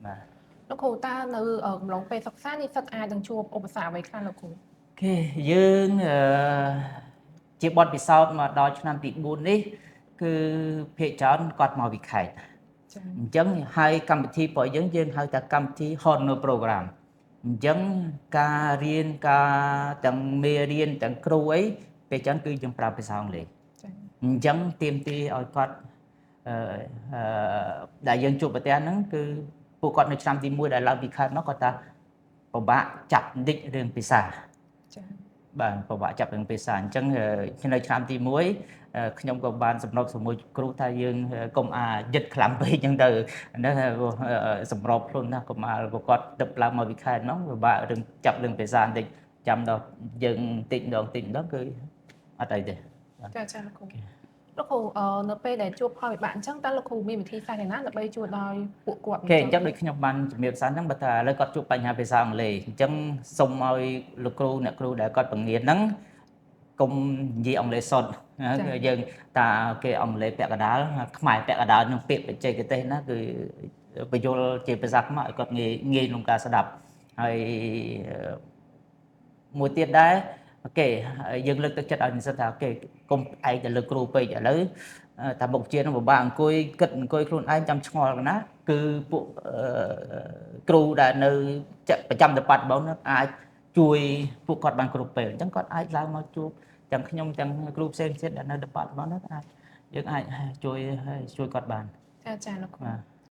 បាទ លោកគ្រូតើនៅកំឡុងពេលសិក្សានិស្សិតអាចនឹងជួបឧបសគ្គអ្វីខ្លះលោកគ្រូ អូខេយើងជាបទពិសោធន៍មកដល់ឆ្នាំទី4នេះគឺភាគច្រើនគាត់មកវិខេត ចា៎ អញ្ចឹងហើយកម្មវិធីរបស់យើងហៅថាកម្មវិធី Honor Program អញ្ចឹងការរៀនការទាំងមេរៀនទាំងគ្រូអីពេលចឹងគឺយើងប្រើភាសាអង់គ្លេស ចា៎ អញ្ចឹងទាមទារឲ្យគាត់អឺដែលយើងជួបប្រទះហ្នឹងគឺពួកគាត់នៅឆ្នាំទី1ដែលឡើងពីខេត្តមកគាត់ថាពិបាកចាប់និចរឿងភាសា ចា៎ បាទពិបាកចាប់រឿងភាសាអញ្ចឹងនៅឆ្នាំទី1ខ្ញុំក៏បានសម្របជាមួយគ្រូថាយើងកុំយឹតខ្លាំងពេកអញ្ចឹងទៅហ្នឹងសម្របខ្លួនណាកុំពួកគាត់ទៅឡើងមកវិខេតហ្នឹងពិបាករឿងចាប់រឿងភាសាបន្តិចចាំដល់យើងតិចម្ដងគឺអត់អីទេ ចា៎លោកគ្រូលោកគ្រូនៅពេលដែលជួបផលវិបាកអញ្ចឹងតើលោកគ្រូមានវិធីសាស្ត្រយ៉ាងណាដើម្បីជួយដល់ពួកគាត់ គេអញ្ចឹងដូចខ្ញុំបានជំរាបសិនហ្នឹងបើថាឥឡូវគាត់ជួបបញ្ហាភាសាអង់គ្លេសអញ្ចឹងសូមឲ្យលោកគ្រូអ្នកគ្រូដែលគាត់បង្រៀនហ្នឹងកុំនិយាយអង់គ្លេសសុទ្ធគឺយើងតាគេអង់គ្លេសពាក់កណ្ដាលខ្មែរពាក់កណ្ដាលនឹងពាក្យបច្ចេកទេសណាគឺបញ្យលជាភាសាខ្មែរឲ្យគាត់ងាយក្នុងការស្ដាប់ហើយមួយទៀតដែរអូខេយើងលើកទឹកចិត្តឲ្យនិស្សិតថាអូខេកុំឯងទៅលើគ្រូពេកឥឡូវតែមុខជានឹងពិបាកអង្គុយគិតអង្គុយខ្លួនឯងចាំឆ្ងល់កណាគឺពួកគ្រូដែលនៅប្រចាំ department នោះអាចជួយពួកគាត់បានគ្រប់ពេលអញ្ចឹងគាត់អាចឡើងមកជួបទាំងខ្ញុំទាំងគ្រូផ្សេងៗដែលនៅ department នោះអាចយើងអាចជួយគាត់បាន ចា៎លោកគ្រូ